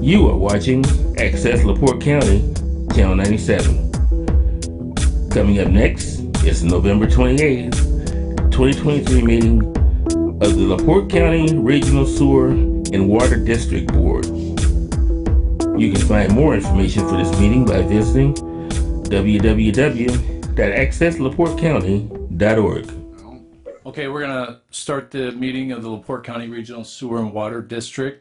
You are watching Access LaPorte County, Channel 97. Coming up next is the November 28th, 2023 meeting of the LaPorte County Regional Sewer and Water District Board. You can find more information for this meeting by visiting www.accesslaportecounty.org. Okay, we're going to start the meeting of the LaPorte County Regional Sewer and Water District.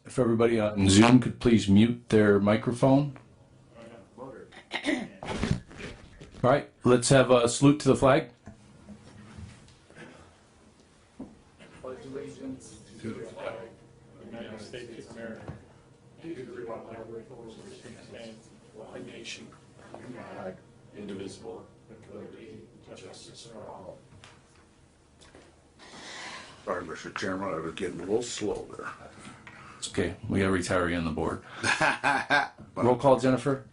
If everybody on Zoom could please mute their microphone. All right, let's have a salute to the flag. Pledge allegiance to the flag of the United States of America, to the republic for which it stands, one nation, under God, indivisible, with liberty and justice for all. Sorry, Mr. Chairman, I was getting a little slow there. It's okay, we got a retiree on the board. Roll call, Jennifer.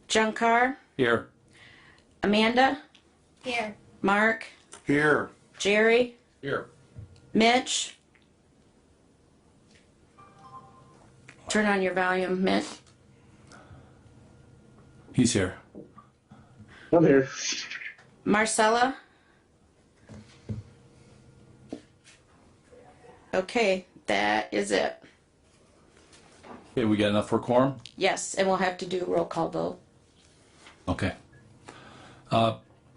Junkar, Here. Amanda, Here. Mark, Here. Jerry, Here. Mitch. Turn on your volume, Mitch. He's here. I'm here. Marcella. Okay, that is it. Okay, we got enough for quorum? Yes, and we'll have to do a roll call vote. Okay.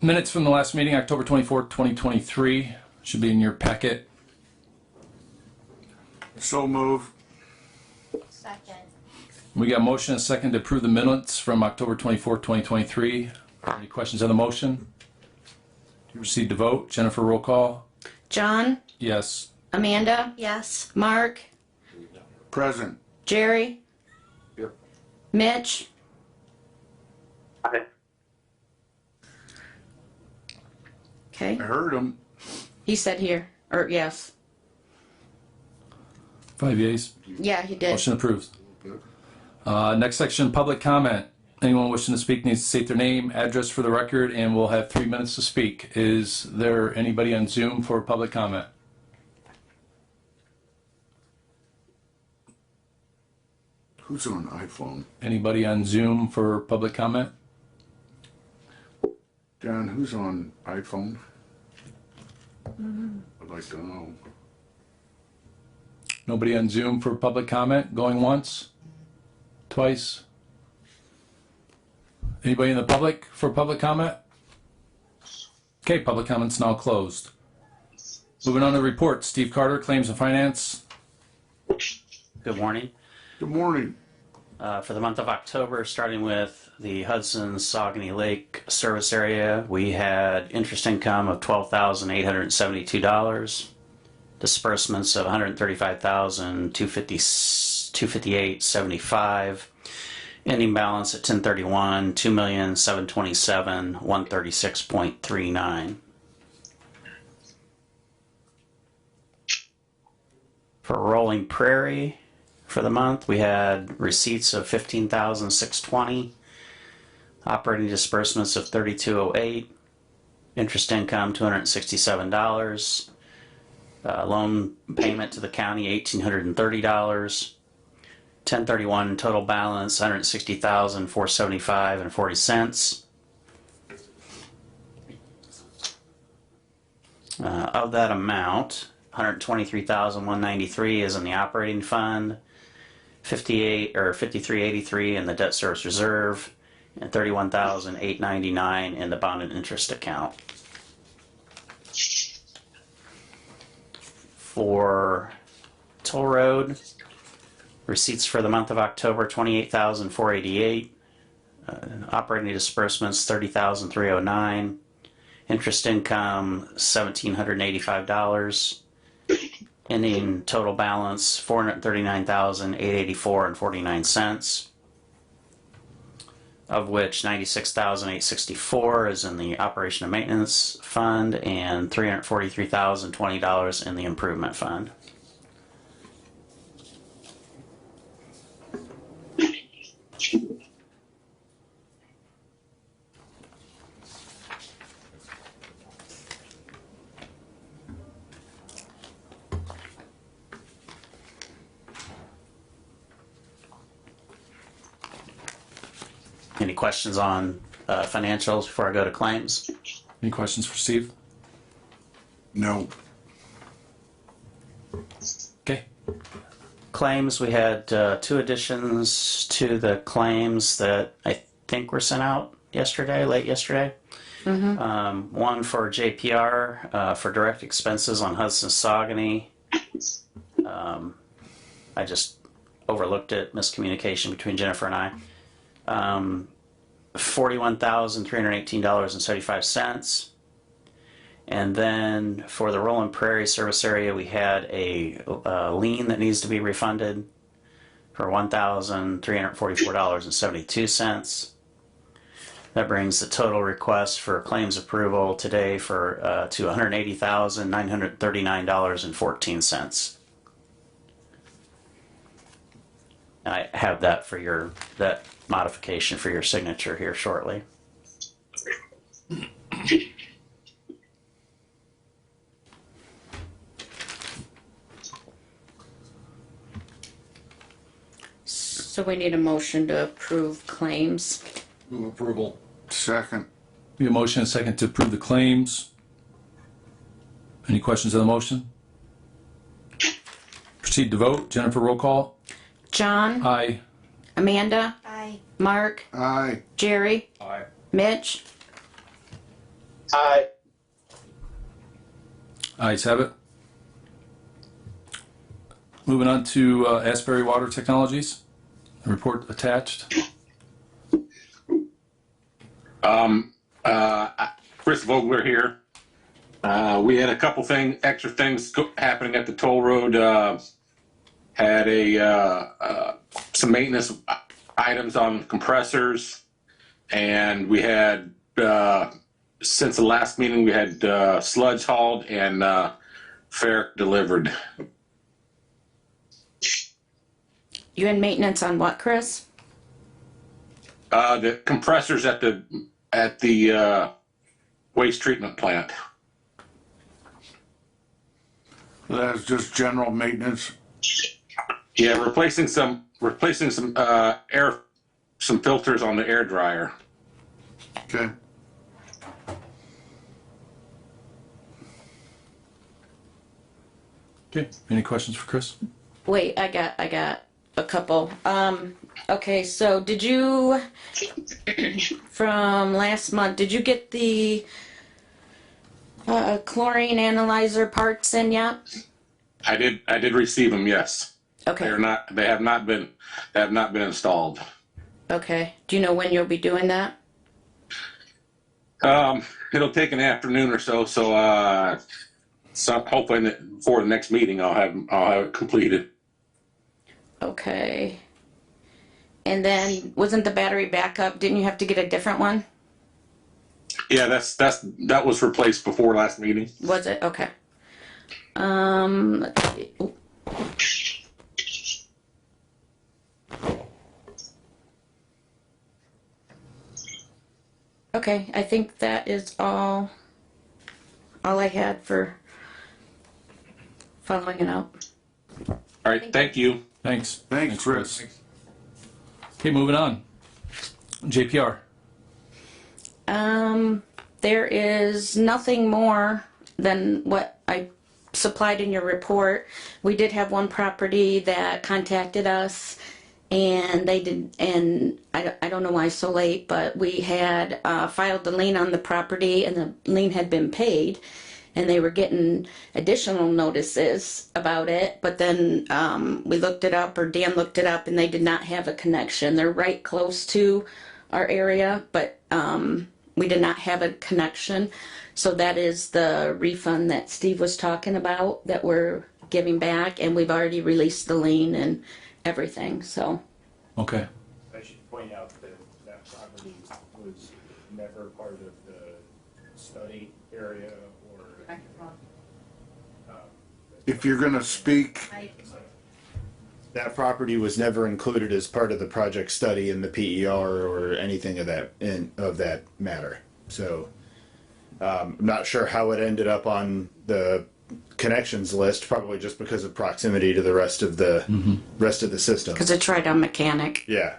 Minutes from the last meeting, October 24th, 2023, should be in your packet. So move. Second. We got a motion and a second to approve the minutes from October 24th, 2023. Any questions on the motion? Proceed to vote. Jennifer, roll call. John, Yes. Amanda, Yes. Mark, Present. Jerry, Here. Mitch. Aye. I Okay, heard him. he said here, or yes. 5 yeas. Yeah, he did. Motion approved. Next section, public comment. Anyone wishing to speak needs to state their name, address for the record, and we'll have 3 minutes to speak. Is there anybody on Zoom for public comment? Who's on iPhone? Anybody on Zoom for public comment? John, who's on iPhone? I'd like to know. Nobody on Zoom for public comment? Going once? Twice? Anybody in the public for public comment? Okay, public comment's now closed. Moving on to reports. Steve Carter, Claims and Finance. Good morning. Good morning. For the month of October, starting with the Hudson-Saguenay Lake service area, we had interest income of $12,872, disbursements of $135,258.75, ending balance at 10/31, $2,727,136.39. For Rolling Prairie, for the month, we had receipts of $15,620, operating disbursements of $3,208, interest income $267, loan payment to the county $1,830, 10/31 total balance $160,475.40. Of that amount, $123,193 is in the operating fund, 5383 in the debt service reserve, and 31,899 in the bond and interest account. For toll road, receipts for the month of October 28,488, operating disbursements 30,309, interest income $1,785. Ending total balance $439,884.49, of which $96,864 is in the operation and maintenance fund and $343,020 in the improvement fund. Any questions on financials before I go to claims? Any questions for Steve? No. Okay. Claims, we had 2 additions to the claims that I think were sent out yesterday, late yesterday. One for JPR for direct expenses on Hudson Saucony. I just overlooked it, miscommunication between Jennifer and I. $41,318.75. And then for the Roland Prairie service area, we had a lien that needs to be refunded for $1,344.72. That brings the total request for claims approval today for to $180,939.14. I have that for that modification for your signature here shortly. So we need a motion to approve claims. Move approval. Second. We have a motion and a second to approve the claims. Any questions on the motion? Proceed to vote. Jennifer, roll call. John, Aye. Amanda, Aye. Mark, Aye. Jerry, Aye. Mitch, Aye. Ayes have it. Moving on to Asbury Water Technologies. Report attached. Chris Vogler here. We had a couple extra things happening at the toll road. Had some maintenance items on compressors, and we had since the last meeting we had sludge hauled and ferric delivered. you had maintenance on what, Chris? The compressors at the waste treatment plant. That's just general maintenance. Yeah, replacing some air, some filters on the air dryer. Okay. Okay. Any questions for Chris? Wait, I got a couple. Okay, so did you, from last month, did you get the chlorine analyzer parts in yet? I did receive them. Yes, Okay. they have not been installed. Okay. Do you know when you'll be doing that? It'll take an afternoon or so. So hopefully before the next meeting, I'll have it completed. Okay. And then wasn't the battery backup? Didn't you have to get a different one? Yeah, that was replaced before last meeting. Was it? Okay. Let's see. Ooh. Okay, I think that is all I had for following it up. All right, thank you. Thanks. Thanks, Chris. Okay, moving on. JPR. There is nothing more than what I supplied in your report. We did have one property that contacted us, and they did, and I don't know why so late, but we had filed the lien on the property, and the lien had been paid, and they were getting additional notices about it. But then we looked it up, or Dan looked it up, and they did not have a connection. They're right close to our area, but we did not have a connection. So that is the refund that Steve was talking about that we're giving back, and we've already released the lien and everything. So Okay. I should point out that that property was never part of the study area or. If you're gonna speak, That property was never included as part of the project study in the PER or anything of that matter. So I'm not sure how it ended up on the connections list. Probably just because of proximity to the rest of the system. because it's right on Mechanic. Yeah.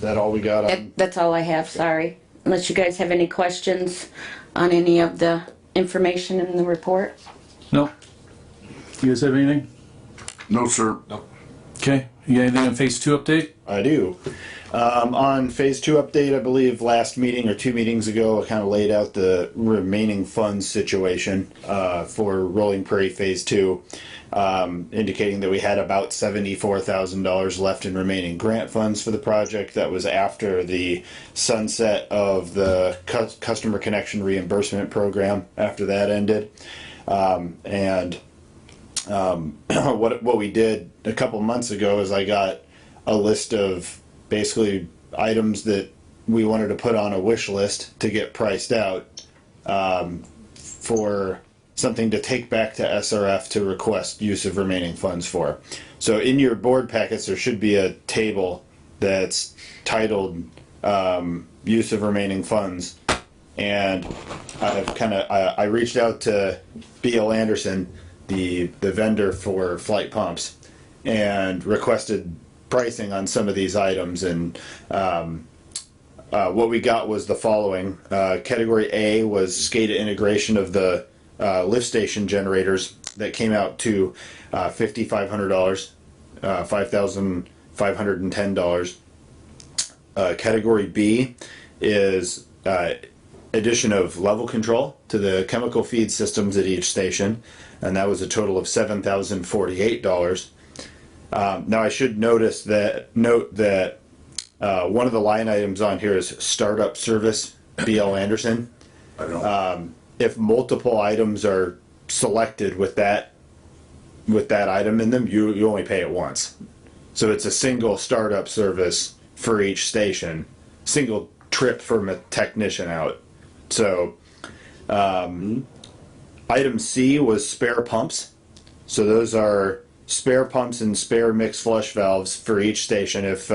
that all we got on? That's all I have, sorry. Unless you guys have any questions on any of the information in the report. No. You guys have anything? No, sir. Okay. You got anything on phase 2 update? I do. On phase 2 update, I believe last meeting or 2 meetings ago, I kind of laid out the remaining funds situation for Rolling Prairie phase 2, indicating that we had about $74,000 left in remaining grant funds for the project. That was after the sunset of the customer connection reimbursement program after that ended. What we did a couple months ago is I got a list of basically items that we wanted to put on a wish list to get priced out for something to take back to SRF to request use of remaining funds for. So in your board packets there should be a table that's titled use of remaining funds, and I reached out to B.L. Anderson, the vendor for flight pumps, and requested pricing on some of these items, and what we got was the following. Category A was SCADA integration of the lift station generators. That came out to $5,500, $5,510. Category B is addition of level control to the chemical feed systems at each station, and that was a total of $7,048. Now I should note that one of the line items on here is startup service B.L. Anderson. If multiple items are selected with that item in them, you only pay it once. So it's a single startup service for each station, single trip from a technician out. So item C was spare pumps. So those are spare pumps and spare mixed flush valves for each station. If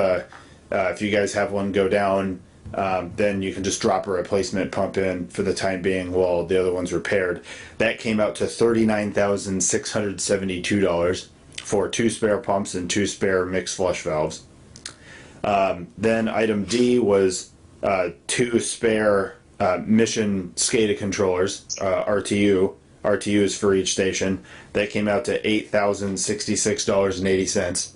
you guys have one go down, then you can just drop a replacement pump in for the time being while the other one's repaired. That came out to $39,672 for 2 spare pumps and 2 spare mixed flush valves. Then item D was 2 spare mission SCADA controllers, RTUs for each station. That came out to $8,066.80.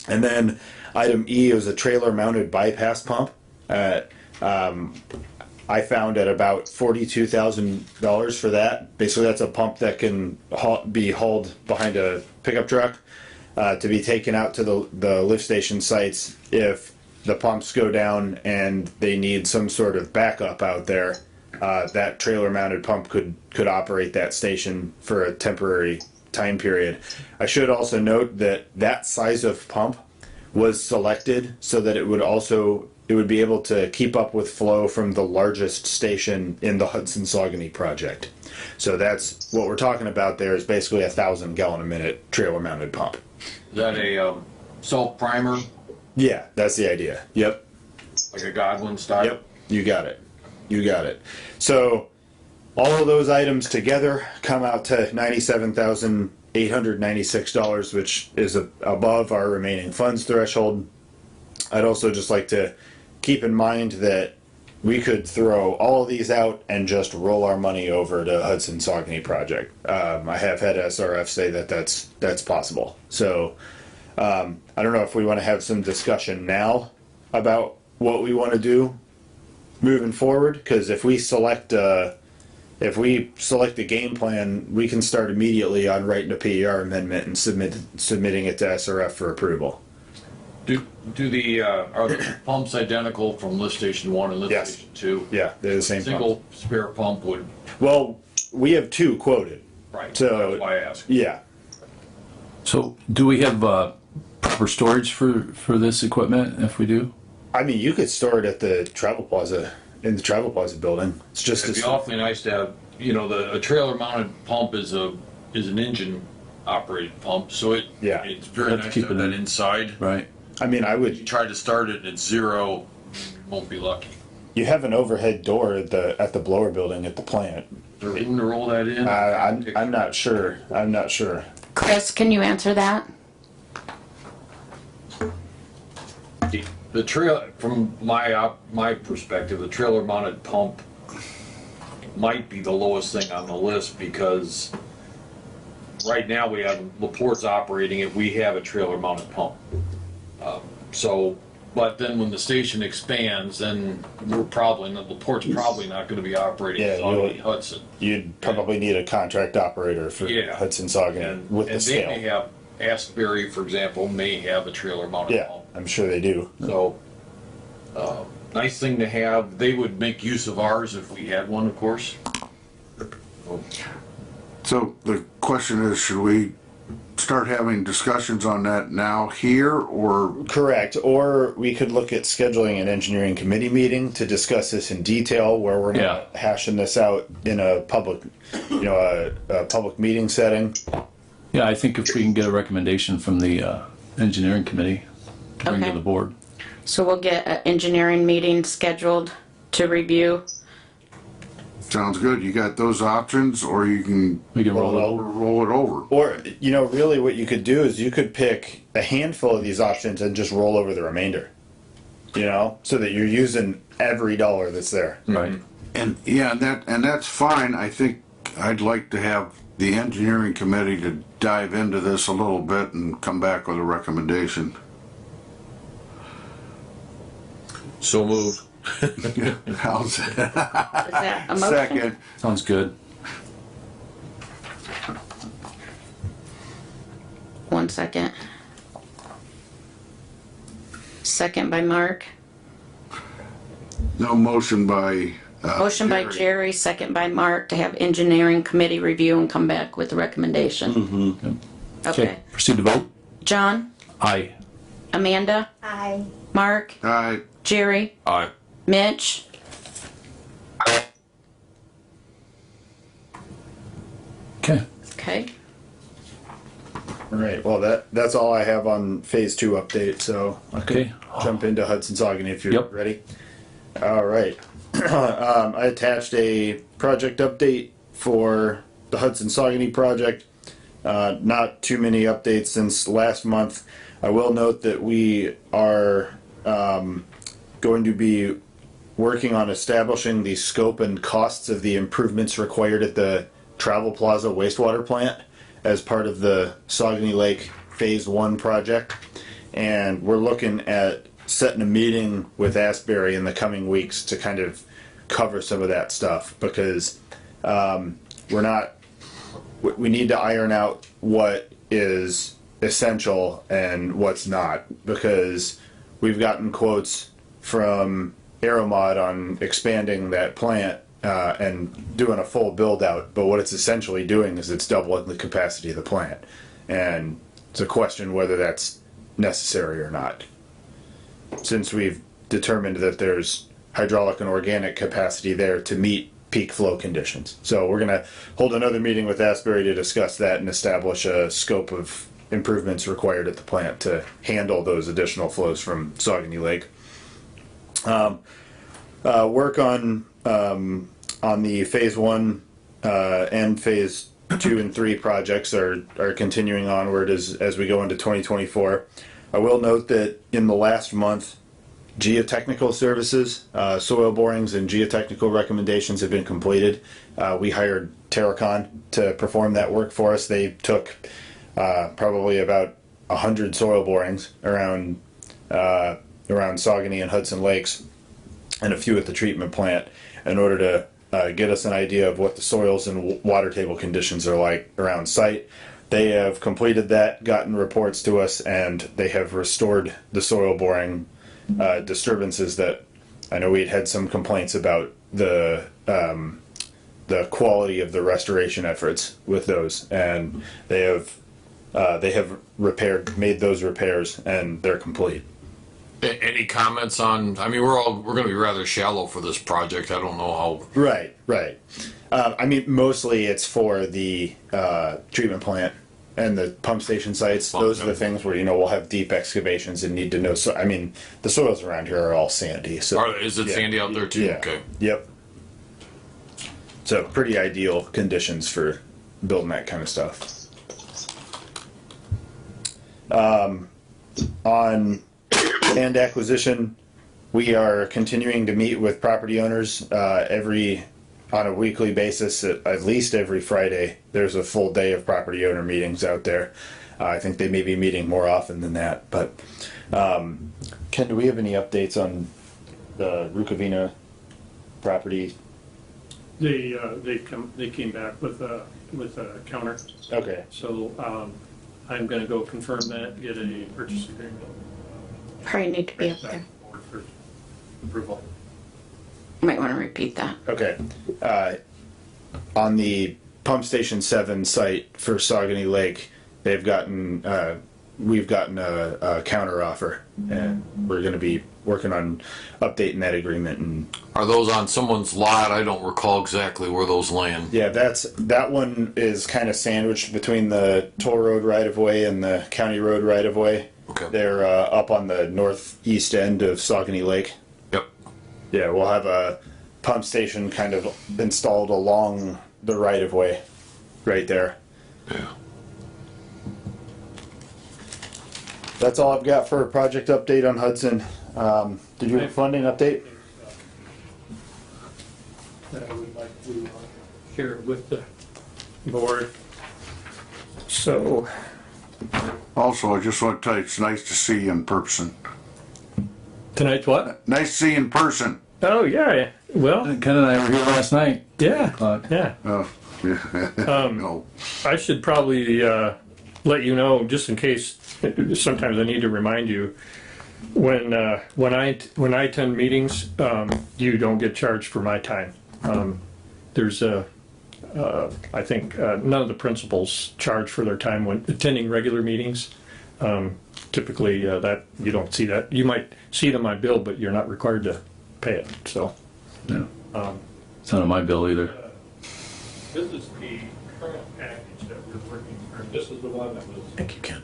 And then item E was a trailer mounted bypass pump. I found at about $42,000 for that. Basically, that's a pump that can be hauled behind a pickup truck to be taken out to the lift station sites if the pumps go down and they need some sort of backup out there. That trailer mounted pump could operate that station for a temporary time period. I should also note that size of pump was selected so that it would be able to keep up with flow from the largest station in the Hudson-Saugony project. So that's what we're talking about there, is basically 1,000 gallon a minute trailer mounted pump. Is that a self primer, Yeah, that's the idea. Yep. like a Godwin style? Yep. You got it. So all of those items together come out to $97,896, which is above our remaining funds threshold. I'd also just like to keep in mind that we could throw all of these out and just roll our money over to Hudson-Saugony project. I have had SRF say that that's possible. So I don't know if we want to have some discussion now about what we want to do moving forward, because if we select a game plan, we can start immediately on writing a PER amendment and submitting it to SRF for approval. Are the pumps identical from lift station 1 and lift Yes. station 2? Yeah, they're the same Single pump. spare pump would, Well, we have 2 quoted. right, So- that's why I asked. Yeah. So do we have proper storage for this equipment if we do? I mean, you could store it at the Travel Plaza, in the Travel Plaza building. It's just It'd be a, awfully nice to have, a trailer mounted pump is an engine operated pump, so Yeah. it's very Have to nice keep to have it in. that inside. Right. I mean, You try to start it at 0, you won't be lucky. you have an overhead door at the blower building at the plant. Is there room to roll that in? I'm not sure. Chris, can you answer that? the trail, from my perspective, the trailer mounted pump might be the lowest thing on the list because right now we have LaPorte's operating it. We have a trailer mounted pump. But then when the station expands, then LaPorte's probably not going to be operating Yeah, Saugatuck Hudson. You'd probably need a contract operator for Yeah. Hudson Saugatuck And with the they scale. may have, Asbury, for example, may have a trailer mounted Yeah, pump. I'm sure they do. So, nice thing to have. They would make use of ours if we had one, of course. So the question is, should we start having discussions on that now here, or Correct. Or we could look at scheduling an engineering committee meeting to discuss this in detail, where we're not hashing this out in a public, a public meeting setting. Yeah, I think if we can get a recommendation from the engineering committee to bring to Okay. the board. So we'll get an engineering meeting scheduled to review. sounds good, you got those options, or you can We can roll it over. roll it over. Or, really what you could do is you could pick a handful of these options and just roll over the remainder. So that you're using every dollar that's there. Right. And yeah, that's fine. I think I'd like to have the engineering committee to dive into this a little bit and come back with a recommendation. So moved. How's that? Is that a motion? Second. Sounds good. One second. Second by Mark. No motion by. Motion by Jerry, second by Mark to have engineering committee review and come back with a recommendation. Okay. Proceed to vote. John, Aye. Amanda, Aye. Mark, Aye. Jerry, Aye. Mitch. Okay. Okay. All right. Well, that's all I have on phase 2 update. So Okay. jump into Hudson Saugatuck if you're Yep. ready. All right. I attached a project update for the Hudson Saugatuck project. Not too many updates since last month. I will note that we are going to be working on establishing the scope and costs of the improvements required at the Travel Plaza wastewater plant as part of the Saugatuck Lake Phase 1 project. And we're looking at setting a meeting with Asbury in the coming weeks to kind of cover some of that stuff, because we need to iron out what is essential and what's not, because we've gotten quotes from Aeromod on expanding that plant and doing a full build out, but what it's essentially doing is it's doubling the capacity of the plant, and it's a question whether that's necessary or not, since we've determined that there's hydraulic and organic capacity there to meet peak flow conditions. So we're going to hold another meeting with Asbury to discuss that and establish a scope of improvements required at the plant to handle those additional flows from Saugatuck Lake. Work on the phase 1 and phase 2 and 3 projects are continuing onward as we go into 2024. I will note that in the last month, geotechnical services, soil borings and geotechnical recommendations have been completed. We hired Terracon to perform that work for us. They took probably about 100 soil borings around Saugatuck and Hudson Lakes and a few at the treatment plant in order to get us an idea of what the soils and water table conditions are like around site. They have completed that, gotten reports to us, and they have restored the soil boring disturbances that I know we'd had some complaints about the quality of the restoration efforts with those, and they have made those repairs, and they're complete. Any comments on? I mean, we're going to be rather shallow for this project. I don't know how. Right. I mean, mostly it's for the treatment plant and the pump station sites. Those are the things where we'll have deep excavations and need to know. So I mean, the soils around here are all sandy. So Is it sandy out there too? Yeah. Okay. Yep. So pretty ideal conditions for building that kind of stuff. On land acquisition, we are continuing to meet with property owners on a weekly basis, at least every Friday. There's a full day of property owner meetings out there. I think they may be meeting more often than that. But Ken, do we have any updates on the Rukavina property? They came back with a counter. Okay. So I'm going to go confirm that, get a purchase agreement. Probably need to be up there. For approval. Might want to repeat that. Okay. On the Pump Station 7 site for Saugony Lake, we've gotten a counter offer, and we're going to be working on updating that agreement. And Are those on someone's lot? I don't recall exactly where those land. yeah, that one is kind of sandwiched between the toll road right of way and the county road right of way. Okay. They're up on the northeast end of Saugony Lake. Yep. Yeah, we'll have a pump station kind of installed along the right of way, right there. Yeah. That's all I've got for a project update on Hudson. Did you have a funding update? That I would like to share with the board. So, Also, I just want to tell you, it's nice to see you in person. tonight's what? Nice to see you in person. Oh, yeah. Well, Ken and I were here last night. yeah. Yeah. Oh, yeah. No. I should probably let you know, just in case. Sometimes I need to remind you. When I attend meetings, you don't get charged for my time. There's I think none of the principals charge for their time when attending regular meetings. Typically, that you don't see that. You might see it on my bill, but you're not required to pay it. So, No. It's not on my bill either. this is the current package that we're working through. This is the one that was Thank you, Ken.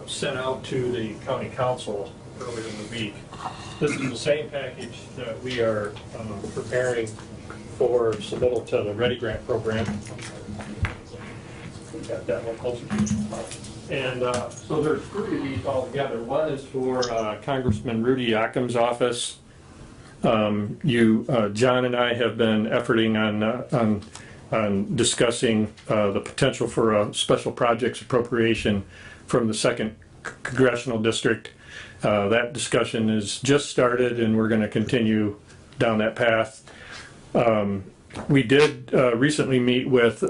sent out to the county council earlier in the week. This is the same package that we are preparing for submittal to the Ready Grant program. Got that one closer. And so there's three of these all together. One is for Congressman Rudy Yakum's office. John and I have been efforting on discussing the potential for a special projects appropriation from the 2nd Congressional District. That discussion is just started, and we're going to continue down that path. We did recently meet with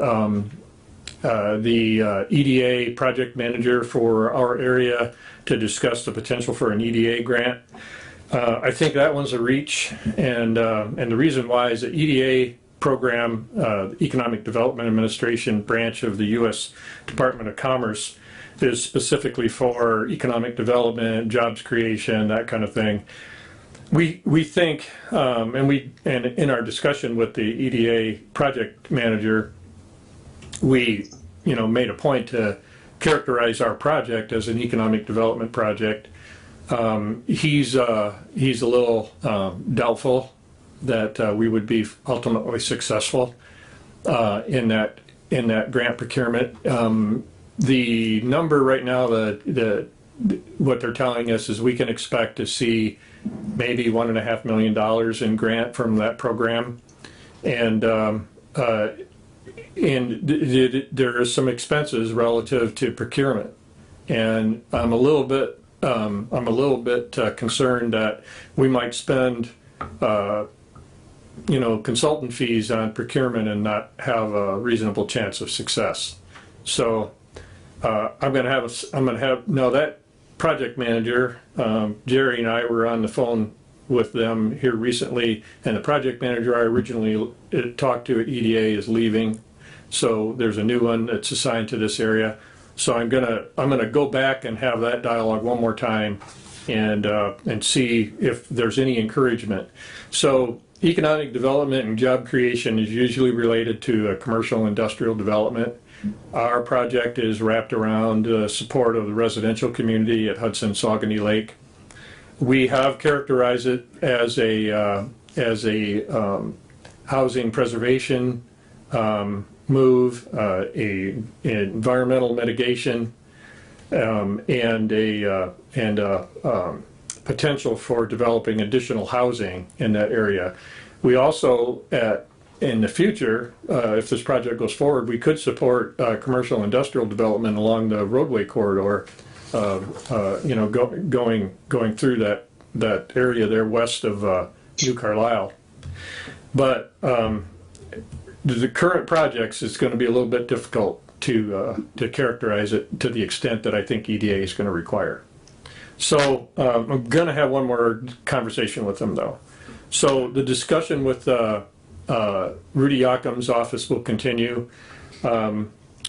the EDA project manager for our area to discuss the potential for an EDA grant. I think that one's a reach, and the reason why is the EDA program, Economic Development Administration branch of the U.S. Department of Commerce, is specifically for economic development, jobs creation, that kind of thing. We think, and in our discussion with the EDA project manager, we made a point to characterize our project as an economic development project. He's a little doubtful that we would be ultimately successful in that grant procurement. The number right now, what they're telling us is we can expect to see maybe $1.5 million in grant from that program, and there are some expenses relative to procurement, and I'm a little bit concerned that we might spend consultant fees on procurement and not have a reasonable chance of success. So that project manager, Jerry and I were on the phone with them here recently, and the project manager I originally talked to at EDA is leaving, so there's a new one that's assigned to this area. So I'm gonna go back and have that dialogue one more time, and see if there's any encouragement. So economic development and job creation is usually related to commercial industrial development. Our project is wrapped around support of the residential community at Hudson Saugony Lake. We have characterized it as a housing preservation move, a environmental mitigation, and a potential for developing additional housing in that area. We also, in the future, if this project goes forward, we could support commercial industrial development along the roadway corridor, going through that area there west of New Carlisle. But the current projects, it's going to be a little bit difficult to characterize it to the extent that I think EDA is going to require. So I'm going to have one more conversation with them, though. So the discussion with Rudy Yocum's office will continue.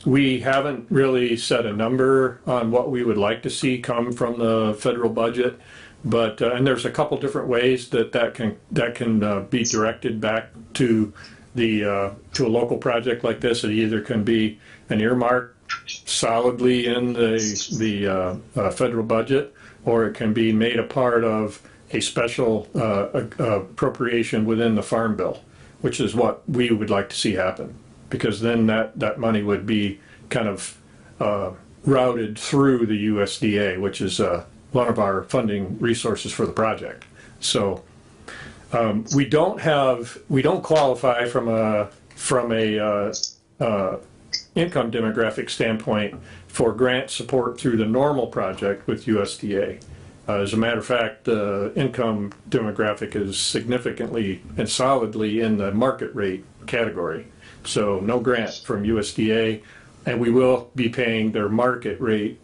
We haven't really set a number on what we would like to see come from the federal budget, but and there's a couple different ways that can be directed back to to a local project like this. It either can be an earmark solidly in the federal budget, or it can be made a part of a special appropriation within the Farm Bill, which is what we would like to see happen, because then that money would be kind of routed through the USDA, which is one of our funding resources for the project. So we don't qualify from a income demographic standpoint for grant support through the normal project with USDA. As a matter of fact, the income demographic is significantly and solidly in the market rate category. So no grant from USDA, and we will be paying their market rate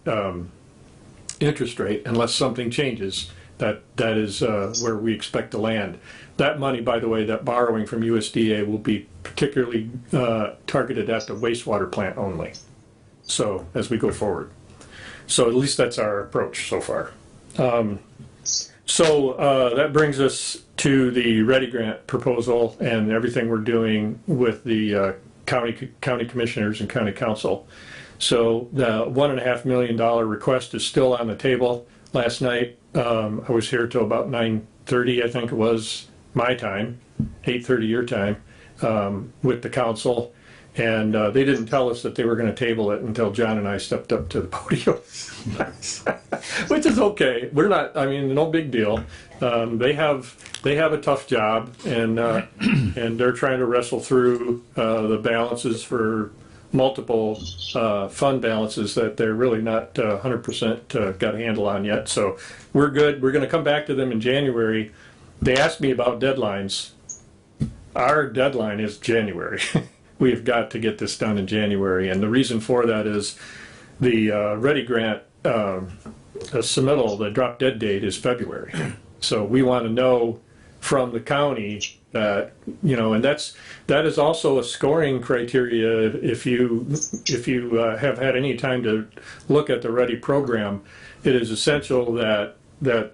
interest rate unless something changes. That is where we expect to land. That money, by the way, that borrowing from USDA will be particularly targeted at the wastewater plant only. So as we go forward. So at least that's our approach so far. That brings us to the Ready Grant proposal and everything we're doing with the county commissioners and county council. So the $1.5 million request is still on the table. Last night, I was here till about 9:30, I think it was my time, 8:30 your time, with the council. And they didn't tell us that they were going to table it until John and I stepped up to the podium, which is okay. We're not, I mean, no big deal. They have a tough job, and they're trying to wrestle through the balances for multiple fund balances that they're really not 100% got a handle on yet. So we're good. We're going to come back to them in January. They asked me about deadlines. Our deadline is January. We have got to get this done in January, and the reason for that is the Ready Grant submittal, the drop dead date is February. So we want to know from the county that, and that is also a scoring criteria. If you have had any time to look at the Ready program, it is essential that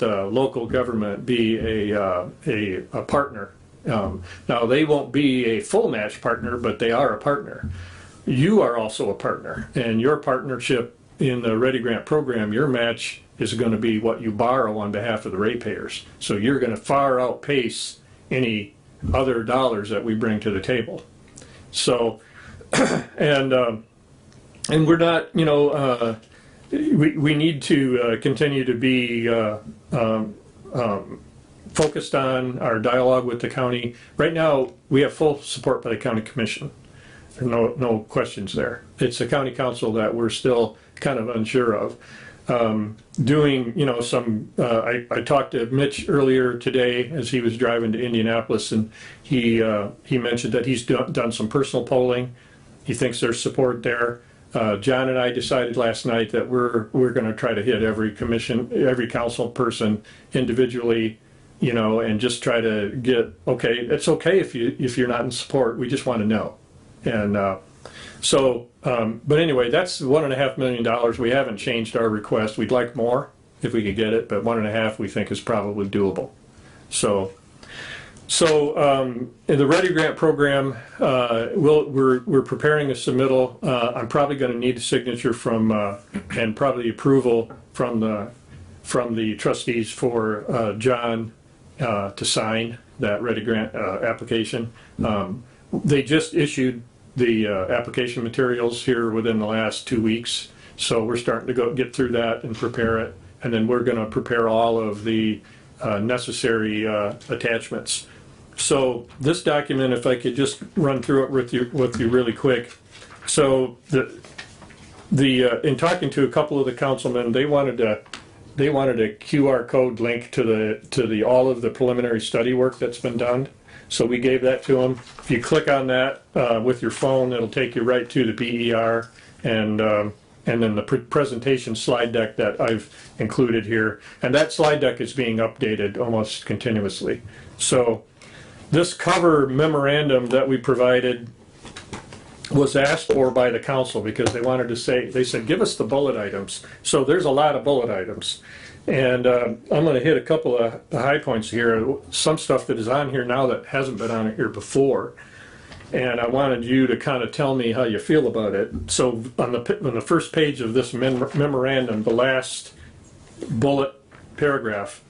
local government be a partner. Now, they won't be a full match partner, but they are a partner. You are also a partner, and your partnership in the Ready Grant program, your match is going to be what you borrow on behalf of the ratepayers. So you're going to far outpace any other dollars that we bring to the table. So, and we're not, we need to continue to be focused on our dialogue with the county. Right now, we have full support by the county commission. There are no questions there. It's the county council that we're still kind of unsure of. I talked to Mitch earlier today as he was driving to Indianapolis, and he mentioned that he's done some personal polling. He thinks there's support there. John and I decided last night that we're going to try to hit every council person individually, and just try to get, okay, it's okay if you're not in support. We just want to know. And but anyway, that's $1.5 million. We haven't changed our request. We'd like more if we could get it, but 1.5 we think is probably doable. So in the Ready Grant program, we're preparing a submittal. I'm probably going to need a signature from and probably approval from the trustees for John to sign that Ready Grant application. They just issued the application materials here within the last 2 weeks, so we're starting to get through that and prepare it, and then we're going to prepare all of the necessary attachments. So this document, if I could just run through it with you really quick. So in talking to a couple of the councilmen, they wanted a QR code link to the all of the preliminary study work that's been done. So we gave that to them. If you click on that with your phone, it'll take you right to the PER and then the presentation slide deck that I've included here. And that slide deck is being updated almost continuously. So this cover memorandum that we provided was asked for by the council because they wanted to they said, give us the bullet items. So there's a lot of bullet items. And I'm going to hit a couple of the high points here. Some stuff that is on here now that hasn't been on here before. And I wanted you to kind of tell me how you feel about it. So on the first page of this memorandum, the last bullet paragraph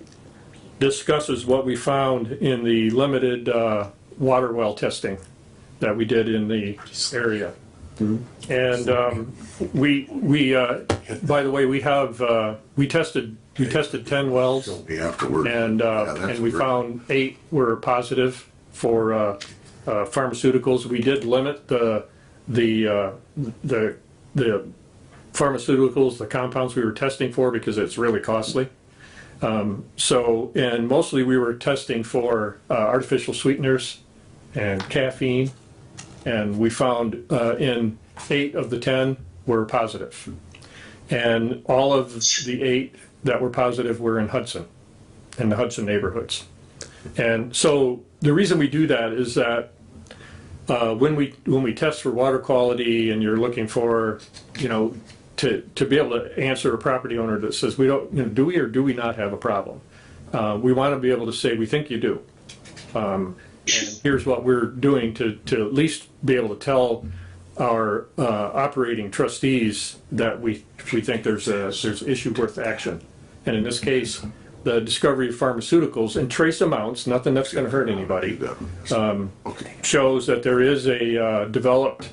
discusses what we found in the limited water well testing that we did in the area. And by the way, we tested 10 wells, and we found 8 were positive for pharmaceuticals. We did limit the pharmaceuticals, the compounds we were testing for, because it's really costly. And mostly we were testing for artificial sweeteners and caffeine, and we found in 8 of the 10 were positive. And all of the 8 that were positive were in the Hudson neighborhoods. And so the reason we do that is that when we test for water quality and you're looking for, to be able to answer a property owner that says, we don't, do we or do we not have a problem? We want to be able to say, we think you do. And here's what we're doing to at least be able to tell our operating trustees that we think there's issue worth action. And in this case, the discovery of pharmaceuticals in trace amounts, nothing that's going to hurt anybody, shows that there is a developed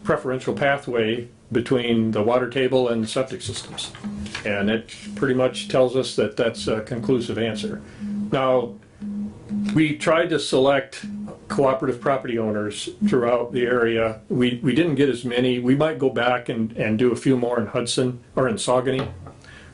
preferential pathway between the water table and septic systems. And it pretty much tells us that that's a conclusive answer. Now, we tried to select cooperative property owners throughout the area. We didn't get as many. We might go back and do a few more in Hudson or in Saucony.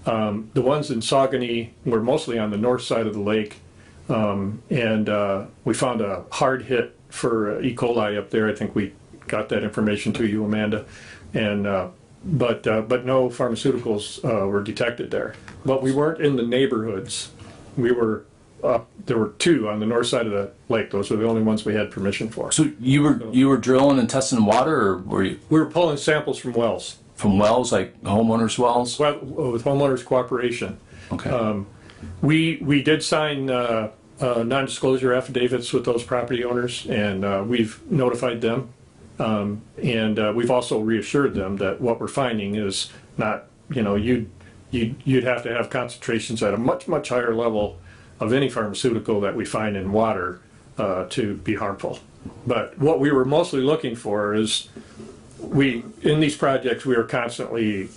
The ones in Saucony were mostly on the north side of the lake. We found a hard hit for E. coli up there. I think we got that information to you, Amanda. But no pharmaceuticals were detected there. But we weren't in the neighborhoods. We were there were 2 on the north side of the lake. Those were the only ones we had permission for. So you were drilling and testing water, or were you? We were pulling samples from wells. From wells, like homeowners' wells? Well, with homeowners' cooperation. Okay. We did sign non-disclosure affidavits with those property owners, and we've notified them. We've also reassured them that what we're finding is not, you'd have to have concentrations at a much, much higher level of any pharmaceutical that we find in water to be harmful. But what we were mostly looking for is in these projects, we are constantly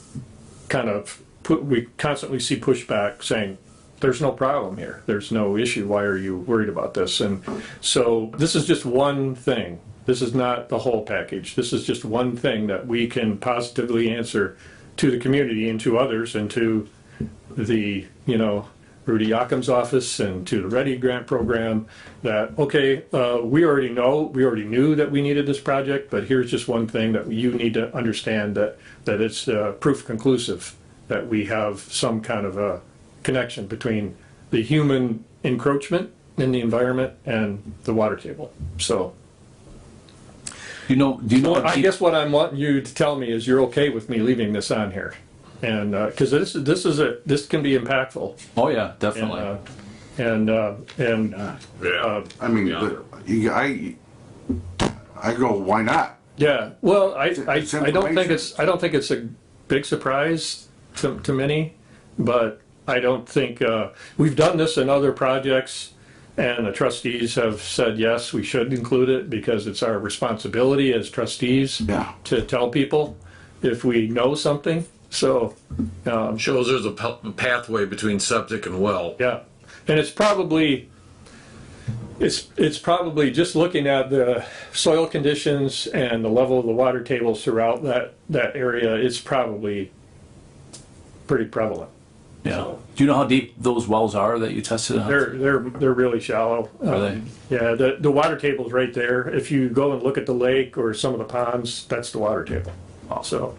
we constantly see pushback saying, there's no problem here. There's no issue. Why are you worried about this? And so this is just one thing. This is not the whole package. This is just one thing that we can positively answer to the community and to others and to the, Rudy Yocum's office and to the READY grant program that, okay, we already knew that we needed this project, but here's just one thing that you need to understand that it's proof conclusive that we have some kind of a connection between the human encroachment in the environment and the water table. So, Do you know? I guess what I'm wanting you to tell me is you're okay with me leaving this on here. And because this can be impactful. Oh yeah, definitely. I mean, I go, why not? Yeah. Well, I don't think it's a big surprise to many, but I don't think we've done this in other projects, and the trustees have said yes, we should include it because it's our responsibility as trustees to tell people if we know something. So, Shows there's a pathway between septic and well. yeah, and it's probably just looking at the soil conditions and the level of the water tables throughout that area. It's probably pretty prevalent. Yeah. Do you know how deep those wells are that you tested on? They're really shallow. Are they? Yeah, the water table's right there. If you go and look at the lake or some of the ponds, that's the water table. So,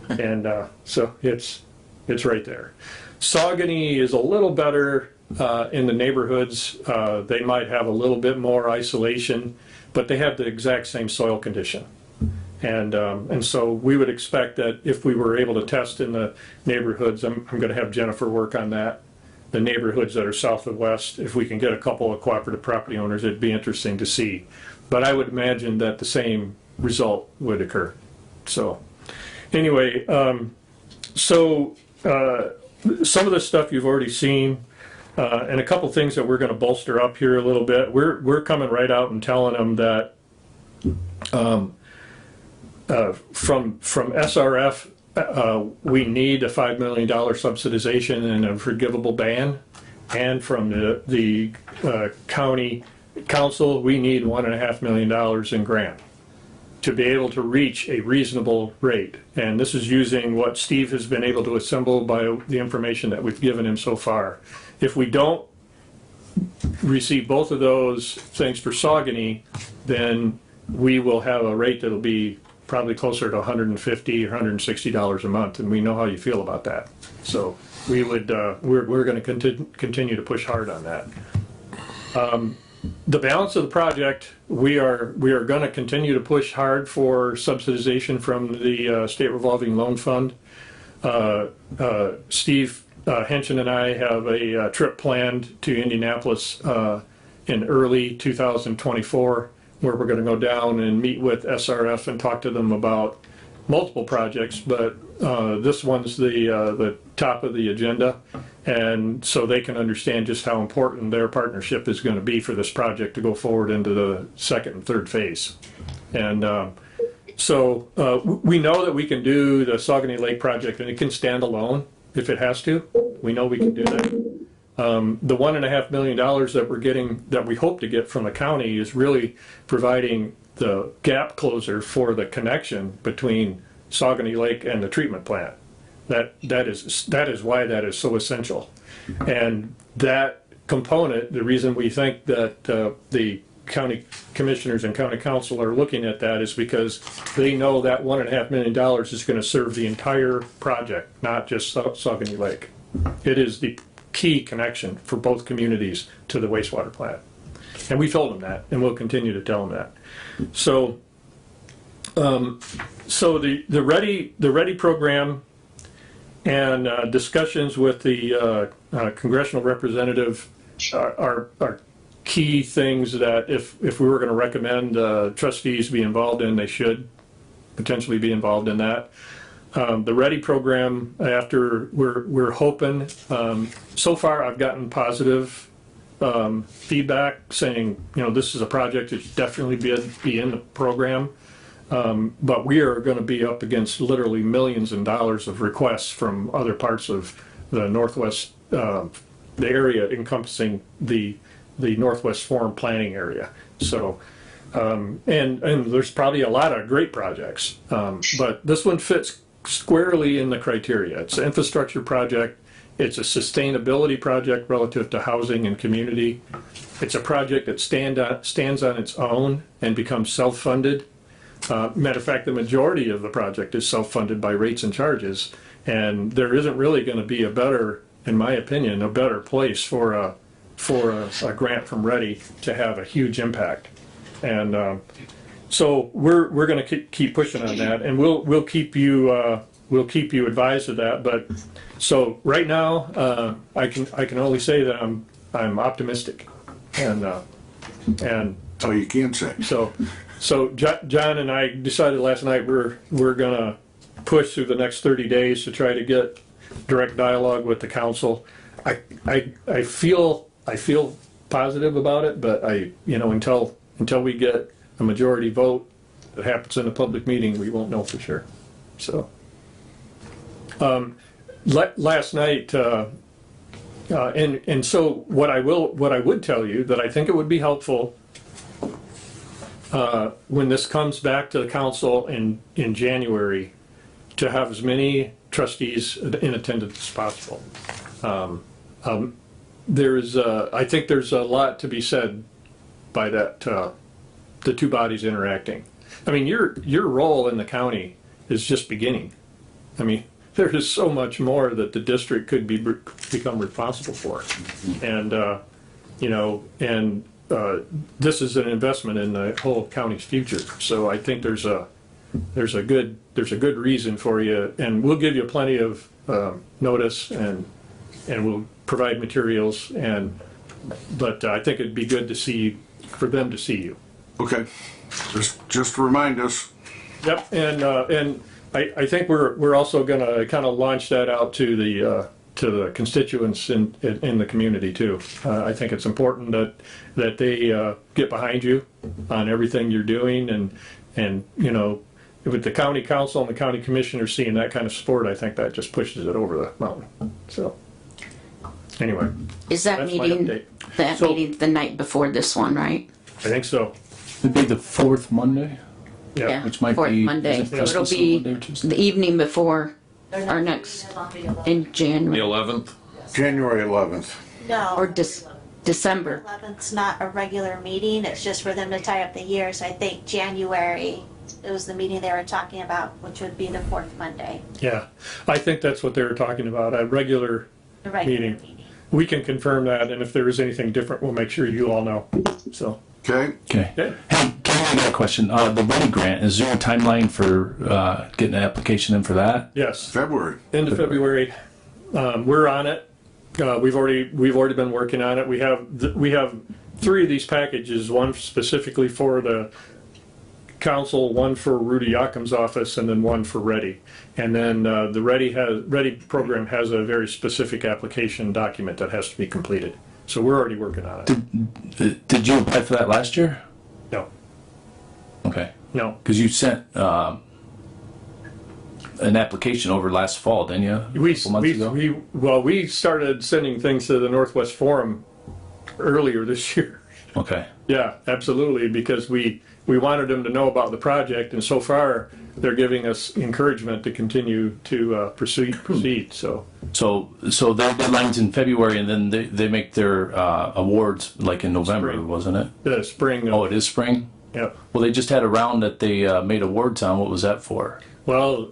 and so it's right there. Saugony is a little better in the neighborhoods. They might have a little bit more isolation, but they have the exact same soil condition. And so we would expect that if we were able to test in the neighborhoods, I'm going to have Jennifer work on that. The neighborhoods that are south and west, if we can get a couple of cooperative property owners, it'd be interesting to see. But I would imagine that the same result would occur. So anyway, some of the stuff you've already seen, and a couple things that we're going to bolster up here a little bit. We're coming right out and telling them that from SRF, we need a $5 million subsidization and a forgivable ban, and from the county council, we need $1.5 million in grant to be able to reach a reasonable rate. And this is using what Steve has been able to assemble by the information that we've given him so far. If we don't receive both of those things for Saugony, then we will have a rate that'll be probably closer to $150 or $160 a month, and we know how you feel about that. So we would, we're going to continue to push hard on that. The balance of the project, we are going to continue to push hard for subsidization from the State Revolving Loan Fund. Steve Henson and I have a trip planned to Indianapolis in early 2024, where we're going to go down and meet with SRF and talk to them about multiple projects, but this one's the top of the agenda, and so they can understand just how important their partnership is going to be for this project to go forward into the second and third phase. And so we know that we can do the Saugony Lake project, and it can stand alone if it has to. We know we can do that. The $1.5 million that we're getting, that we hope to get from the county, is really providing the gap closer for the connection between Saugony Lake and the treatment plant. That is why that is so essential. And that component, the reason we think that the county commissioners and county council are looking at that, is because they know that $1.5 million is going to serve the entire project, not just Saugony Lake. It is the key connection for both communities to the wastewater plant. And we told them that, and we'll continue to tell them that. So, the Ready program and discussions with the congressional representative are key things that if we were going to recommend trustees be involved in, they should potentially be involved in that. The Ready program, after we're hoping, so far I've gotten positive feedback saying, this is a project that should definitely be in the program. But we are going to be up against literally millions of dollars of requests from other parts of the Northwest, the area encompassing the Northwest Forum planning area. So, and there's probably a lot of great projects, but this one fits squarely in the criteria. It's an infrastructure project. It's a sustainability project relative to housing and community. It's a project that stands on its own and becomes self-funded. Matter of fact, the majority of the project is self-funded by rates and charges, and there isn't really going to be a better, in my opinion, a better place for a grant from Ready to have a huge impact. And so we're going to keep pushing on that, and we'll keep you advised of that. But so right now, I can only say that I'm optimistic, and So you can say. So John and I decided last night we're gonna push through the next 30 days to try to get direct dialogue with the council. I feel positive about it, but until we get a majority vote that happens in a public meeting, we won't know for sure. So Last night, and so what I would tell you that I think it would be helpful when this comes back to the council in January to have as many trustees in attendance as possible. I think there's a lot to be said by that, the two bodies interacting. I mean, your role in the county is just beginning. I mean, there is so much more that the district could become responsible for. And, this is an investment in the whole county's future. So I think there's a good reason for you, and we'll give you plenty of notice, and we'll provide materials, but I think it'd be good for them to see you. Okay, just remind us. Yep, and I think we're also gonna kind of launch that out to the constituents in the community too. I think it's important that they get behind you on everything you're doing, and with the county council and the county commissioner seeing that kind of support, I think that just pushes it over the mountain. So anyway, Is that that's my meeting, update. meeting the night before this one, right? I think so. It'd be the fourth Monday, Yeah. which might Fourth be Monday. is it So it'll Christmas be Monday or Tuesday? the evening before our next, in The January, 11th? January 11th. No. or December. 11th's not a regular meeting, it's just for them to tie up the years. I think January, it was the meeting they were talking about, which would be the fourth Monday, Yeah, I think that's what they were talking about, a regular the regular meeting. meeting. We can confirm that, and if there is anything different, we'll make sure you all know. So, Okay, Okay. okay. Hey, Ken, I got a question. The Ready Grant, is there a timeline for getting an application in for that? Yes, February. end of February. We're on it. We've already been working on it. We have 3 of these packages, one specifically for the council, one for Rudy Yakum's office, and then one for Ready. And then the Ready program has a very specific application document that has to be completed. So we're already working on it. Did you apply for that last year? No, Okay. no. Because you sent an application over last fall, didn't you? A couple months ago? We started sending things to the Northwest Forum earlier this year. Okay. Yeah, absolutely, because we wanted them to know about the project, and so far they're giving us encouragement to continue to proceed. So So their deadline's in February, and then they make their awards like in November, Spring. wasn't it? the spring. Oh, it is spring? Yeah. Well, they just had a round that they made awards on. What was that for? Well,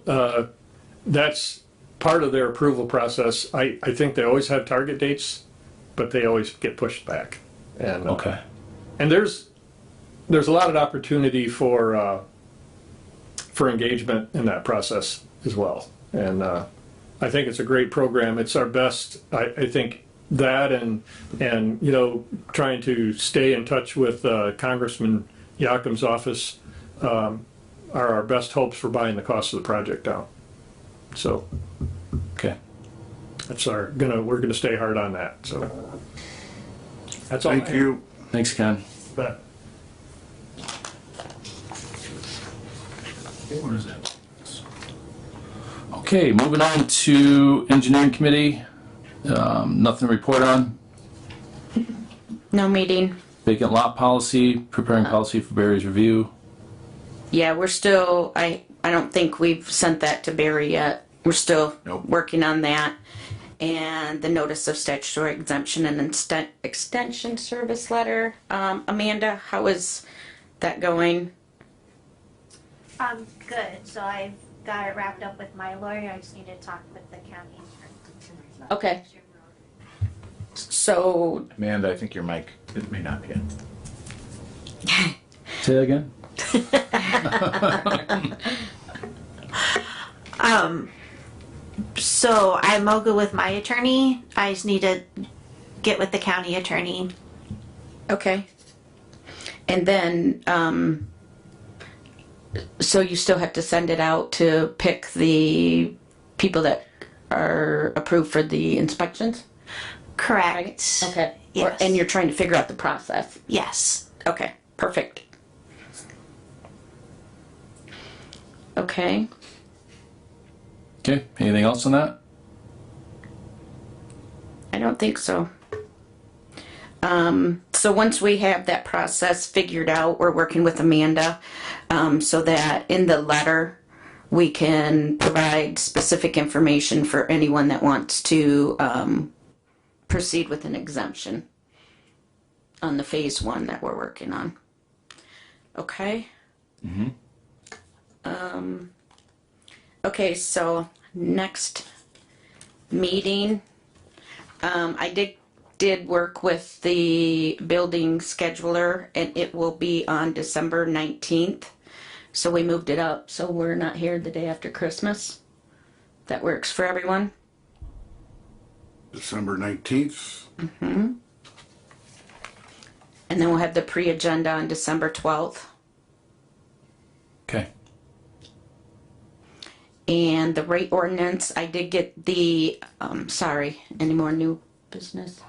that's part of their approval process. I think they always have target dates, but they always get pushed back. And Okay. and there's a lot of opportunity for engagement in that process as well. And I think it's a great program. It's our best. I think that and trying to stay in touch with Congressman Yakum's office are our best hopes for buying the cost of the project down. So Okay. that's we're gonna stay hard on that. So that's all. Thank you. Thanks, Ken. But What is that? Okay, moving on to engineering committee. Nothing to report on. No meeting. Vacant lot policy, preparing policy for Barry's review. Yeah, we're still, I don't think we've sent that to Barry yet. We're still Nope. working on that. And the notice of statutory exemption and extension service letter. Amanda, how is that going? Good, so I've got it wrapped up with my lawyer, I just need to talk with the county attorney. Okay. So, Amanda, I think your mic, it may not be in. Say that again? So I'm all good with my attorney, I just need to get with the county attorney. okay. And then, so you still have to send it out to pick the people that are approved for the inspections? Correct. Okay. Yes. And you're trying to figure out the process? Yes. Okay, perfect. Okay. Okay, anything else on that? I don't think so. So once we have that process figured out, we're working with Amanda, so that in the letter, we can provide specific information for anyone that wants to, proceed with an exemption on the phase 1 that we're working on. Okay? Okay, so next meeting, I did work with the building scheduler, and it will be on December 19th. So we moved it up, so we're not here the day after Christmas. That works for everyone? December 19th. And then we'll have the pre-agenda on December 12th. Okay. And the rate ordinance, I did get the, sorry, any more new business?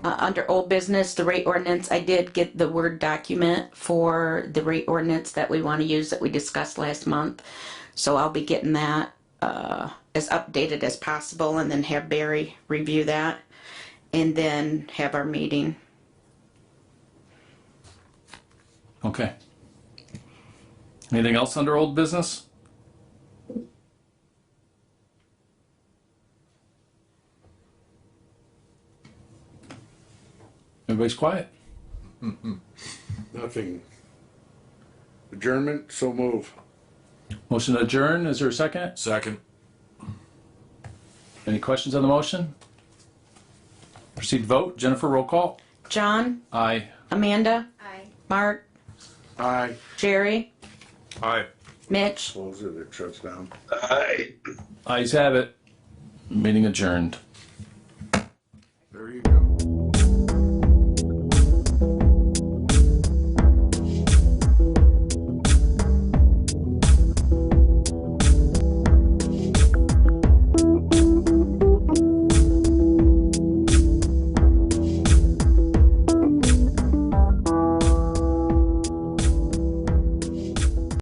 Under old business, the rate ordinance, I did get the Word document for the rate ordinance that we want to use that we discussed last month. So I'll be getting that as updated as possible, and then have Barry review that, and then have our meeting. Okay. Anything else under old business? Everybody's quiet. Nothing. Adjournment, so move. Motion to adjourn, is there a second? Second. Any questions on the motion? Proceed to vote. Jennifer, roll call. John? Aye. Amanda? Aye. Mark? Aye. Jerry? Aye. Mitch? Close it, it shuts down. Aye. Ayes have it. Meeting adjourned. There you go.